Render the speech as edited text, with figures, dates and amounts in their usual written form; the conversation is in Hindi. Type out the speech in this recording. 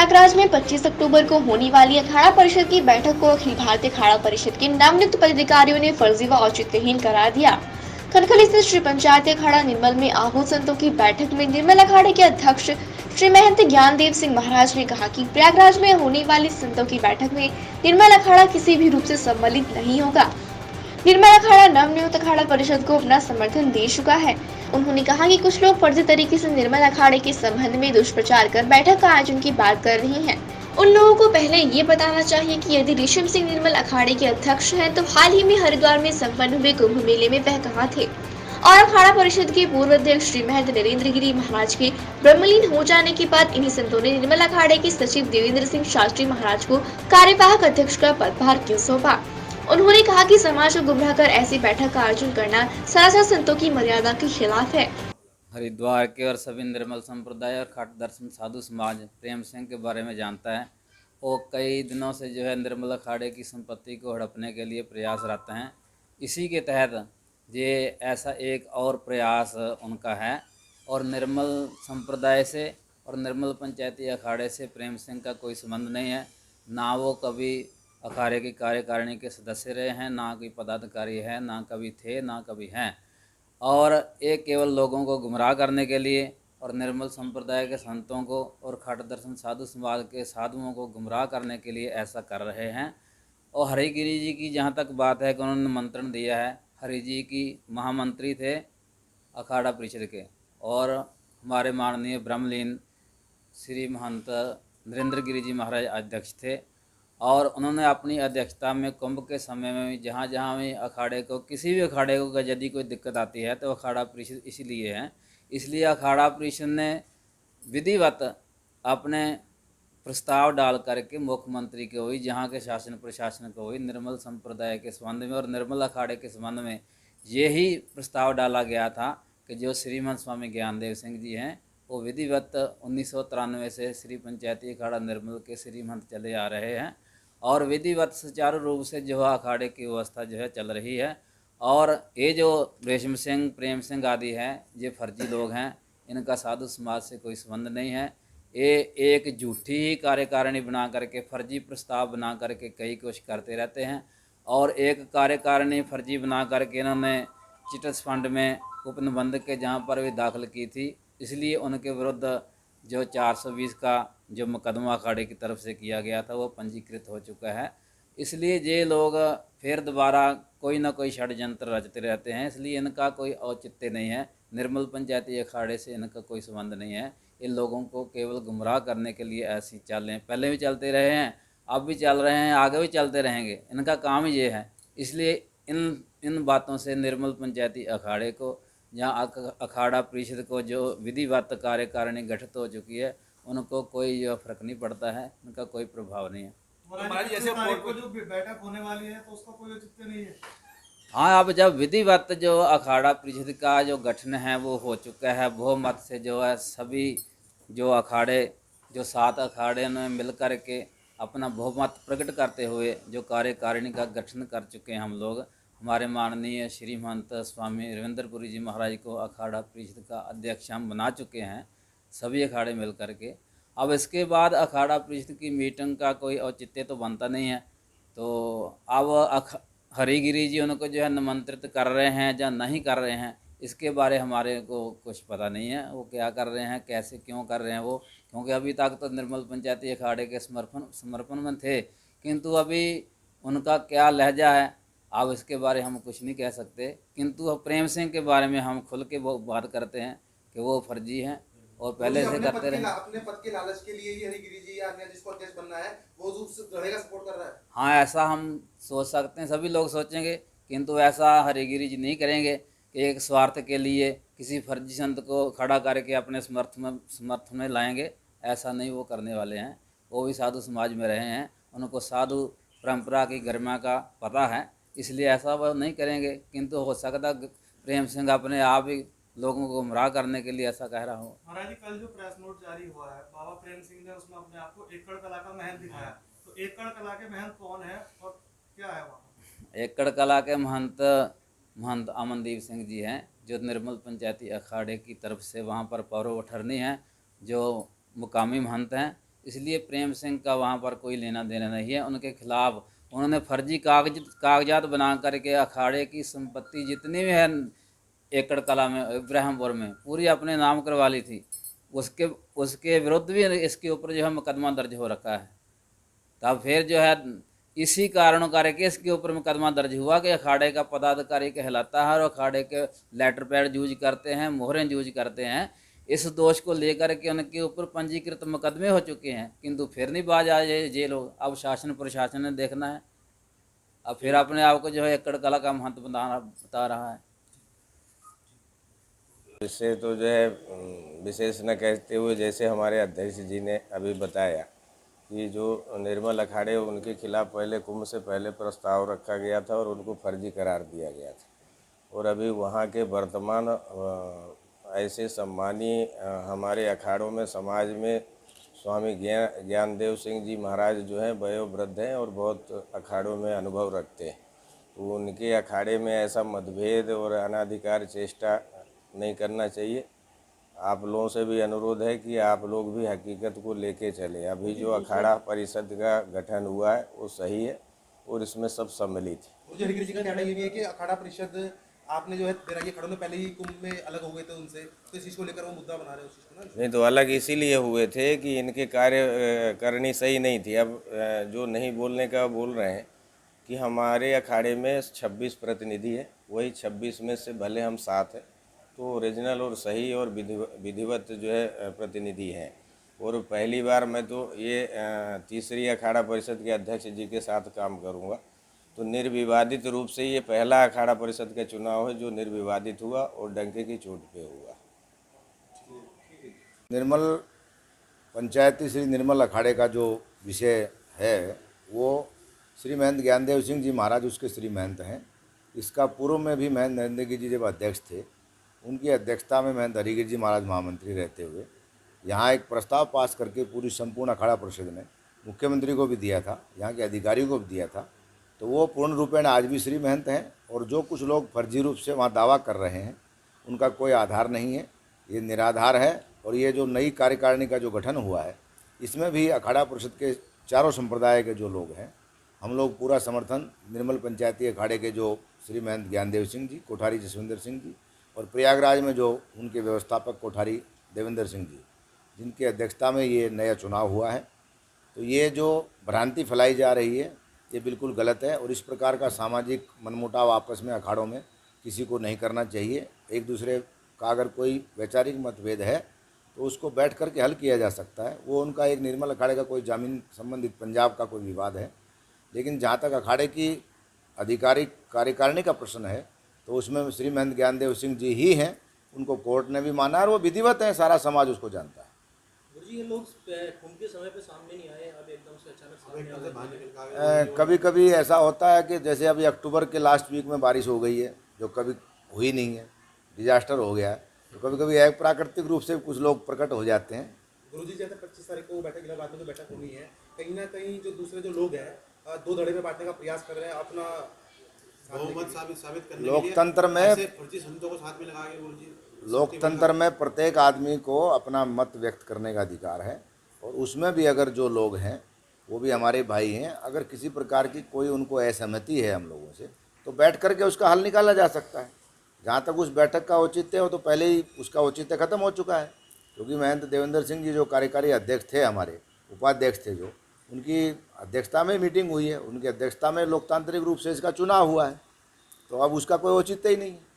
प्रयागराज में 25 अक्टूबर को होने वाली अखाड़ा परिषद की बैठक को अखिल भारतीय अखाड़ा परिषद के नवनियुक्त पदाधिकारियों ने फर्जी व औचित्यहीन करार दिया। खनखली स्थित श्री पंचायती अखाड़ा निर्मल में आहूत संतों की बैठक में निर्मल अखाड़े के अध्यक्ष श्री महंत ज्ञानदेव सिंह महाराज ने कहा कि प्रयागराज में होने वाली संतों की बैठक में निर्मल अखाड़ा किसी भी रूप से सम्मिलित नहीं होगा। निर्मल अखाड़ा नवनियुक्त अखाड़ा परिषद को अपना समर्थन दे चुका है। उन्होंने कहा कि कुछ लोग फर्जी तरीके से निर्मल अखाड़े के संबंध में दुष्प्रचार कर बैठक का आयोजन की बात कर रहे हैं। उन लोगों को पहले ये बताना चाहिए कि यदि ऋषभ सिंह निर्मल अखाड़े के अध्यक्ष हैं, तो हाल ही में हरिद्वार में संपन्न हुए कुंभ मेले में वह कहाँ थे, और अखाड़ा परिषद के पूर्व अध्यक्ष श्री महंत नरेंद्र गिरी महाराज के ब्रह्मलीन हो जाने के बाद इन्हीं संतों ने निर्मल अखाड़े के सचिव देवेंद्र सिंह शास्त्री महाराज को कार्यवाहक अध्यक्ष का पदभार क्यों सौंपा। उन्होंने कहा कि समाज को गुमराह कर ऐसी बैठक का आयोजन करना सरासर संतों की मर्यादा के खिलाफ है। हरिद्वार के और सभी निर्मल संप्रदाय और खाट दर्शन साधु समाज प्रेम सिंह के बारे में जानता है। वो कई दिनों से जो है निर्मल अखाड़े की संपत्ति को हड़पने के लिए प्रयासरत हैं। इसी के तहत ये ऐसा एक और प्रयास उनका है। और निर्मल संप्रदाय से और निर्मल पंचायती अखाड़े से प्रेम सिंह का कोई संबंध नहीं है। ना वो कभी अखाड़े की कार्यकारिणी के सदस्य रहे हैं, ना कोई पदाधिकारी है, ना कभी थे, ना कभी हैं। और ये केवल लोगों को गुमराह करने के लिए और निर्मल संप्रदाय के संतों को और खाट दर्शन साधु समाज के साधुओं को गुमराह करने के लिए ऐसा कर रहे हैं। और हरिगिरी जी की जहाँ तक बात है कि उन्होंने मंत्रण दिया है, हरि जी की महामंत्री थे अखाड़ा परिषद के, और हमारे माननीय ब्रह्मलीन श्री महंत नरेंद्र गिरी जी महाराज अध्यक्ष थे। और उन्होंने अपनी अध्यक्षता में कुंभ के समय में जहाँ जहाँ भी अखाड़े को किसी भी अखाड़े को यदि कोई दिक्कत आती है तो अखाड़ा परिषद इसलिए है। इसलिए अखाड़ा परिषद ने विधिवत अपने प्रस्ताव डाल करके मुख्यमंत्री को हुई, जहाँ के शासन प्रशासन को हुई, निर्मल संप्रदाय के संबंध में और निर्मल अखाड़े के संबंध में यही प्रस्ताव डाला गया था कि जो श्रीमंत स्वामी ज्ञानदेव सिंह जी हैं वो विधिवत 1993 से श्री पंचायती अखाड़ा निर्मल के श्रीमंत चले आ रहे हैं और विधिवत सुचारू रूप से जो है अखाड़े की व्यवस्था जो है चल रही है। और ये जो रेशम सिंह प्रेम सिंह आदि हैं ये फर्जी लोग हैं, इनका साधु समाज से कोई संबंध नहीं है। ये एक झूठी ही कार्यकारिणी बना करके फर्जी प्रस्ताव बना करके कई कुछ करते रहते हैं। और एक कार्यकारिणी फर्जी बना करके इन्होंने चिटस फंड में उपनिबंधक के जहाँ पर भी दाखिल की थी, इसलिए उनके विरुद्ध जो 420 का जो मुकदमा अखाड़े की तरफ से किया गया था वो पंजीकृत हो चुका है। इसलिए ये लोग फिर दोबारा कोई ना कोई षड्यंत्र रचते रहते हैं, इसलिए इनका कोई औचित्य नहीं है। निर्मल पंचायती अखाड़े से इनका कोई संबंध नहीं है। इन लोगों को केवल गुमराह करने के लिए ऐसी चालें पहले भी चलते रहे हैं, अब भी चल रहे हैं, आगे भी चलते रहेंगे। इनका काम ही ये है। इसलिए इन इन बातों से निर्मल पंचायती अखाड़े को, जहाँ अखाड़ा परिषद को जो विधिवत कार्यकारिणी गठित हो चुकी है, उनको कोई फर्क नहीं पड़ता है, उनका कोई प्रभाव नहीं है। तो महाराज जैसे को जो बैठक होने वाली है तो उसका कोई औचित्य नहीं है। हाँ, अब जब विधिवत जो अखाड़ा परिषद का जो गठन है वो हो चुका है, बहुमत से जो है सभी जो अखाड़े जो 7 अखाड़े में मिल कर के अपना बहुमत प्रकट करते हुए जो कार्यकारिणी का गठन कर चुके हैं हम लोग। हमारे माननीय श्री महंत स्वामी रविंद्रपुरी जी महाराज को अखाड़ा परिषद का अध्यक्ष हम बना चुके हैं, सभी अखाड़े मिल कर के। अब इसके बाद अखाड़ा परिषद की मीटिंग का कोई औचित्य तो बनता नहीं है। तो अब हरिगिरी जी उनको जो है निमंत्रित कर रहे हैं या नहीं कर रहे हैं, इसके बारे हमारे को कुछ पता नहीं है। वो क्या कर रहे हैं, कैसे क्यों कर रहे हैं वो, क्योंकि अभी तक तो निर्मल पंचायती अखाड़े के समर्पण में थे, किंतु अभी उनका क्या लहजा है अब इसके बारे हम कुछ नहीं कह सकते। किंतु प्रेम सिंह के बारे में हम खुल के वो बात करते हैं कि वो फर्जी हैं और पहले से करते रहे। अपने पद के लालच के लिए ही हरिगिरी जी या अन्य जिसको अध्यक्ष बनना है वो रहेगा सपोर्ट कर रहा है। हाँ, ऐसा हम सोच सकते हैं, सभी लोग सोचेंगे, किंतु ऐसा हरिगिरी जी नहीं करेंगे कि एक स्वार्थ के लिए किसी फर्जी संत को खड़ा करके अपने समर्थन में लाएंगे। ऐसा नहीं वो करने वाले हैं। वो भी साधु समाज में रहे हैं, उनको साधु परंपरा की गरिमा का पता है, इसलिए ऐसा वो नहीं करेंगे। किंतु हो सकता प्रेम सिंह अपने आप ही लोगों को गुमराह करने के लिए ऐसा कह रहा हो। महाराज जी कल जो प्रेस नोट जारी हुआ है बाबा प्रेम सिंह ने उसमें अपने आप को एकड़ कला का महंत दिखाया, तो एकड़ कला के महंत कौन है और क्या है वहाँ? एकड़ कला के महंत महंत अमनदीप सिंह जी हैं, जो निर्मल पंचायती अखाड़े की तरफ से वहाँ पर पौरव अठरनी हैं, जो मुकामी महंत हैं। इसलिए प्रेम सिंह का वहाँ पर कोई लेना देना नहीं है। उनके खिलाफ उन्होंने फर्जी कागजात बना करके अखाड़े की संपत्ति जितनी भी है एकड़ कला में, इब्राहिमपुर में, पूरी अपने नाम करवा ली थी। उसके उसके विरुद्ध भी इसके ऊपर जो है मुकदमा दर्ज हो रखा है। तब फिर जो है इसी कारणों करके इसके ऊपर मुकदमा दर्ज हुआ कि अखाड़े का पदाधिकारी कहलाता है और अखाड़े के लेटर पैड यूज करते हैं, मोहरें यूज करते हैं। इस दोष को लेकर के उनके ऊपर पंजीकृत मुकदमे हो चुके हैं, किंतु फिर नहीं बाज आए ये लोग। अब शासन प्रशासन ने देखना है, अब फिर अपने आप को जो है एकड़ कला का महत्व बता रहा है। इससे तो जो है विशेष न कहते हुए, जैसे हमारे अध्यक्ष जी ने अभी बताया कि जो निर्मल अखाड़े उनके खिलाफ पहले कुंभ से पहले प्रस्ताव रखा गया था और उनको फर्जी करार दिया गया था, और अभी वहाँ के वर्तमान ऐसे सम्मानीय हमारे अखाड़ों में समाज में स्वामी ज्ञानदेव सिंह जी महाराज जो हैं वयोवृद्ध हैं और बहुत अखाड़ों में अनुभव रखते हैं। तो उनके अखाड़े में ऐसा मतभेद और अनाधिकार चेष्टा नहीं करना चाहिए। आप लोगों से भी अनुरोध है कि आप लोग भी हकीकत को लेके चलें। अभी जो अखाड़ा परिषद का गठन हुआ है वो सही है और इसमें सब सम्मिलित है। मुझे हरिगिरी जी का कहना ये भी है कि अखाड़ा परिषद आपने जो है बैरागी अखाड़ों में पहले ही कुंभ में अलग हो गए थे उनसे, तो इस चीज़ को लेकर वो मुद्दा बना रहे हैं उस चीज़ को ना। नहीं, तो अलग इसीलिए हुए थे कि इनके कार्य करनी सही नहीं थी। अब जो नहीं बोलने का बोल रहे हैं कि हमारे अखाड़े में 26 प्रतिनिधि है, वही 26 में से भले हम 7 हैं तो ओरिजिनल और सही और विधिवत जो है प्रतिनिधि हैं। और पहली बार मैं तो ये तीसरी अखाड़ा परिषद के अध्यक्ष जी के साथ काम करूंगा, तो निर्विवादित रूप से ये पहला अखाड़ा परिषद का चुनाव है जो निर्विवादित हुआ और डंके की चोट पे हुआ। निर्मल पंचायती श्री निर्मल अखाड़े का जो विषय है वो श्री महंत ज्ञानदेव सिंह जी महाराज उसके श्री महंत हैं। इसका पूर्व में भी महंत नरेंद्र गिरी जी जब अध्यक्ष थे, उनकी अध्यक्षता में महंत हरिगिरी जी महाराज महामंत्री रहते हुए यहाँ एक प्रस्ताव पास करके पूरी संपूर्ण अखाड़ा परिषद ने मुख्यमंत्री को भी दिया था, यहाँ के अधिकारियों को भी दिया था। तो वो पूर्ण रूपेण आज भी श्री महंत हैं और जो कुछ लोग फर्जी रूप से वहाँ दावा कर रहे हैं उनका कोई आधार नहीं है, ये निराधार है। और ये जो नई कार्यकारिणी का जो गठन हुआ है इसमें भी अखाड़ा परिषद के चारों संप्रदाय के जो लोग हैं, हम लोग पूरा समर्थन निर्मल पंचायती अखाड़े के जो श्री महंत ज्ञानदेव सिंह जी, कोठारी जसविंदर सिंह जी और प्रयागराज में जो उनके व्यवस्थापक कोठारी देवेंद्र सिंह जी, जिनकी अध्यक्षता में ये नया चुनाव हुआ है। तो ये जो भ्रांति फैलाई जा रही है ये बिल्कुल गलत है और इस प्रकार का सामाजिक मनमुटाव आपस में अखाड़ों में किसी को नहीं करना चाहिए। एक दूसरे का अगर कोई वैचारिक मतभेद है तो उसको बैठ करके हल किया जा सकता है। वो उनका एक निर्मल अखाड़े का कोई जमीन संबंधित पंजाब का कोई विवाद है, लेकिन जहाँ तक अखाड़े की आधिकारिक कार्यकारिणी का प्रश्न है तो उसमें श्री महंत ज्ञानदेव सिंह जी ही हैं, उनको कोर्ट ने भी माना और वो विधिवत हैं, सारा समाज उसको जानता है। गुरुजी, ये लोग कुंभ के समय पे सामने नहीं आए, अब एकदम से अचानक सामने आ गए। कभी कभी ऐसा होता है कि जैसे अभी अक्टूबर के लास्ट वीक में बारिश हो गई है जो कभी हुई नहीं है, डिजास्टर हो गया है, तो कभी कभी एक प्राकृतिक रूप से कुछ लोग प्रकट हो जाते हैं। गुरुजी, जैसे 25 तारीख को बैठक इलाहाबाद में जो बैठक होनी है, कहीं ना कहीं जो दूसरे जो लोग हैं दो धड़े में बांटने का प्रयास कर रहे हैं, अपना बहुमत साबित करने लोकतंत्र में फर्जी संतों को साथ में लगा के गुरुजी, लोकतंत्र में प्रत्येक आदमी को अपना मत व्यक्त करने का अधिकार है और उसमें भी अगर जो लोग हैं वो भी हमारे भाई हैं, अगर किसी प्रकार की कोई उनको असहमति है हम लोगों से तो बैठ करके उसका हल निकाला जा सकता है। जहाँ तक उस बैठक का औचित्य हो तो पहले ही उसका औचित्य खत्म हो चुका है, क्योंकि महंत देवेंद्र सिंह जी जो कार्यकारी अध्यक्ष थे, हमारे उपाध्यक्ष थे, जो उनकी अध्यक्षता में मीटिंग हुई है, उनकी अध्यक्षता में लोकतांत्रिक रूप से इसका चुनाव हुआ है, तो अब उसका कोई औचित्य ही नहीं है।